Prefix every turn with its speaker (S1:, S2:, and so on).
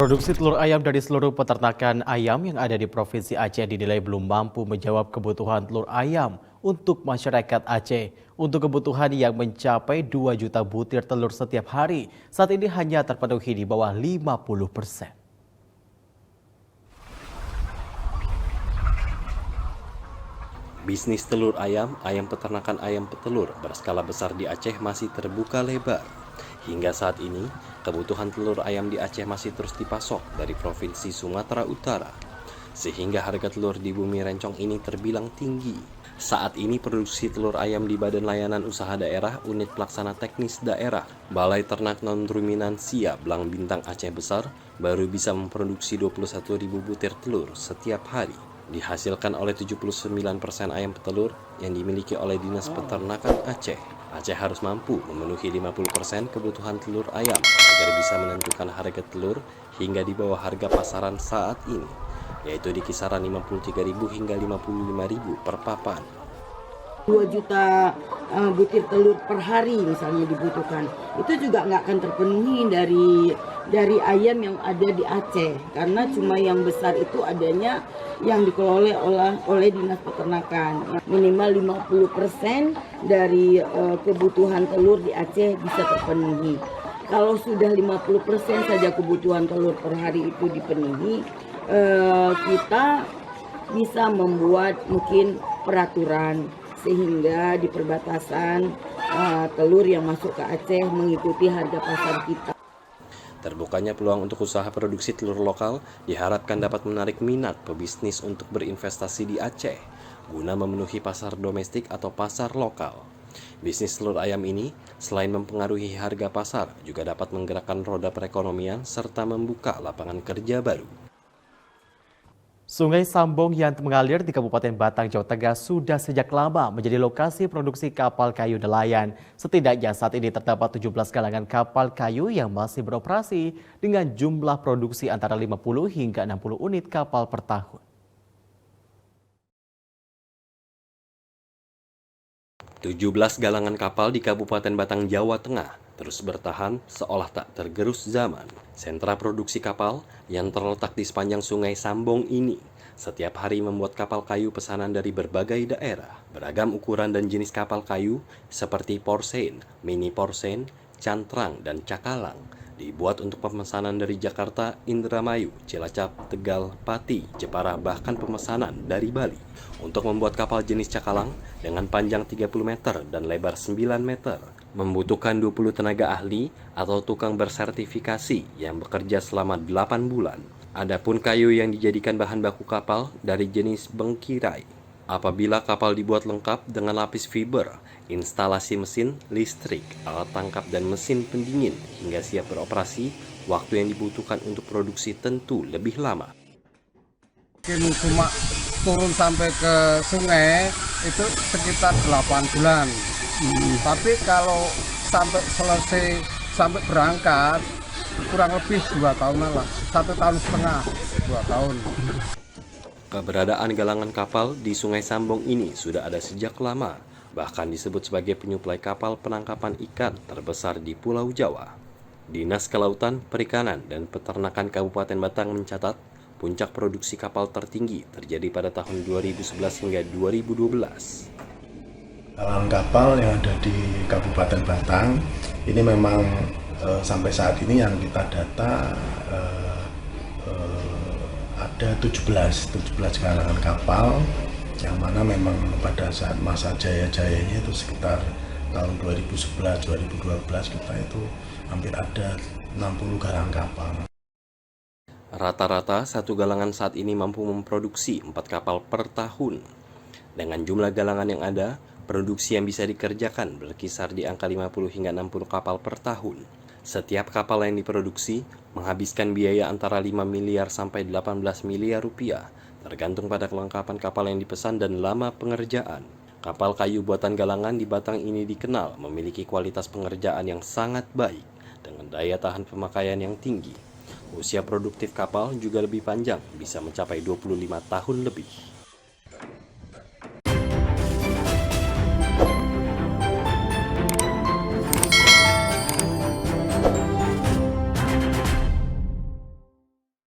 S1: Produksi telur ayam dari seluruh peternakan ayam yang ada di Provinsi Aceh dinilai belum mampu menjawab kebutuhan telur ayam untuk masyarakat Aceh. Untuk kebutuhan yang mencapai 2 juta butir telur setiap hari, saat ini hanya terpenuhi di bawah 50%.
S2: Bisnis telur ayam, ayam peternakan ayam petelur berskala besar di Aceh masih terbuka lebar. Hingga saat ini, kebutuhan telur ayam di Aceh masih terus dipasok dari Provinsi Sumatera Utara. Sehingga harga telur di Bumi Rencong ini terbilang tinggi. Saat ini produksi telur ayam di Badan Layanan Usaha Daerah Unit Pelaksana Teknis Daerah Balai Ternak Non-Ruminansia Blang Bintang Aceh Besar baru bisa memproduksi 21.000 butir telur setiap hari. Dihasilkan oleh 79% ayam petelur yang dimiliki oleh Dinas Peternakan Aceh. Aceh harus mampu memenuhi 50% kebutuhan telur ayam agar bisa menentukan harga telur hingga di bawah harga pasaran saat ini, yaitu di kisaran 53.000 hingga 55.000 per papan.
S3: 2 juta butir telur per hari misalnya dibutuhkan, itu juga nggak akan terpenuhi dari ayam yang ada di Aceh, karena cuma yang besar itu adanya yang dikelola oleh Dinas Peternakan. Minimal 50% dari kebutuhan telur di Aceh bisa terpenuhi. Kalau sudah 50% saja kebutuhan telur per hari itu dipenuhi, kita bisa membuat mungkin peraturan sehingga di perbatasan telur yang masuk ke Aceh mengikuti harga pasar kita.
S2: Terbukanya peluang untuk usaha produksi telur lokal diharapkan dapat menarik minat pebisnis untuk berinvestasi di Aceh guna memenuhi pasar domestik atau pasar lokal. Bisnis telur ayam ini selain mempengaruhi harga pasar juga dapat menggerakkan roda perekonomian serta membuka lapangan kerja baru.
S1: Sungai Sambong yang mengalir di Kabupaten Batang, Jawa Tengah sudah sejak lama menjadi lokasi produksi kapal kayu nelayan. Setidaknya saat ini terdapat 17 galangan kapal kayu yang masih beroperasi dengan jumlah produksi antara 50 hingga 60 unit kapal per tahun.
S2: 17 galangan kapal di Kabupaten Batang, Jawa Tengah terus bertahan seolah tak tergerus zaman. Sentra produksi kapal yang terletak di sepanjang Sungai Sambong ini setiap hari membuat kapal kayu pesanan dari berbagai daerah. Beragam ukuran dan jenis kapal kayu seperti porsen, mini porsen, cantrang, dan cakalang dibuat untuk pemesanan dari Jakarta, Indramayu, Cilacap, Tegal, Pati, Jepara, bahkan pemesanan dari Bali. Untuk membuat kapal jenis cakalang dengan panjang 30 meter dan lebar 9 meter, membutuhkan 20 tenaga ahli atau tukang bersertifikasi yang bekerja selama 8 bulan. Adapun kayu yang dijadikan bahan baku kapal dari jenis bengkirai. Apabila kapal dibuat lengkap dengan lapis fiber, instalasi mesin, listrik, alat tangkap dan mesin pendingin hingga siap beroperasi, waktu yang dibutuhkan untuk produksi tentu lebih lama.
S4: Mungkin cuma turun sampai ke sungai itu sekitar 8 bulan. Tapi kalau sampai selesai, sampai berangkat kurang lebih 2 tahunan lah, 1,5 tahun, 2 tahun.
S2: Keberadaan galangan kapal di Sungai Sambong ini sudah ada sejak lama, bahkan disebut sebagai penyuplai kapal penangkapan ikan terbesar di Pulau Jawa. Dinas Kelautan, Perikanan, dan Peternakan Kabupaten Batang mencatat puncak produksi kapal tertinggi terjadi pada tahun 2011 hingga 2012.
S5: Galangan kapal yang ada di Kabupaten Batang ini memang sampai saat ini yang kita data ada 17 galangan kapal yang mana memang pada saat masa jaya-jayanya itu sekitar tahun 2011-2012 kita itu hampir ada 60 galangan kapal.
S2: Rata-rata satu galangan saat ini mampu memproduksi 4 kapal per tahun. Dengan jumlah galangan yang ada, produksi yang bisa dikerjakan berkisar di angka 50 hingga 60 kapal per tahun. Setiap kapal yang diproduksi menghabiskan biaya antara 5 miliar sampai 18 miliar rupiah, tergantung pada kelengkapan kapal yang dipesan dan lama pengerjaan. Kapal kayu buatan galangan di Batang ini dikenal memiliki kualitas pengerjaan yang sangat baik dengan daya tahan pemakaian yang tinggi. Usia produktif kapal juga lebih panjang, bisa mencapai 25 tahun lebih.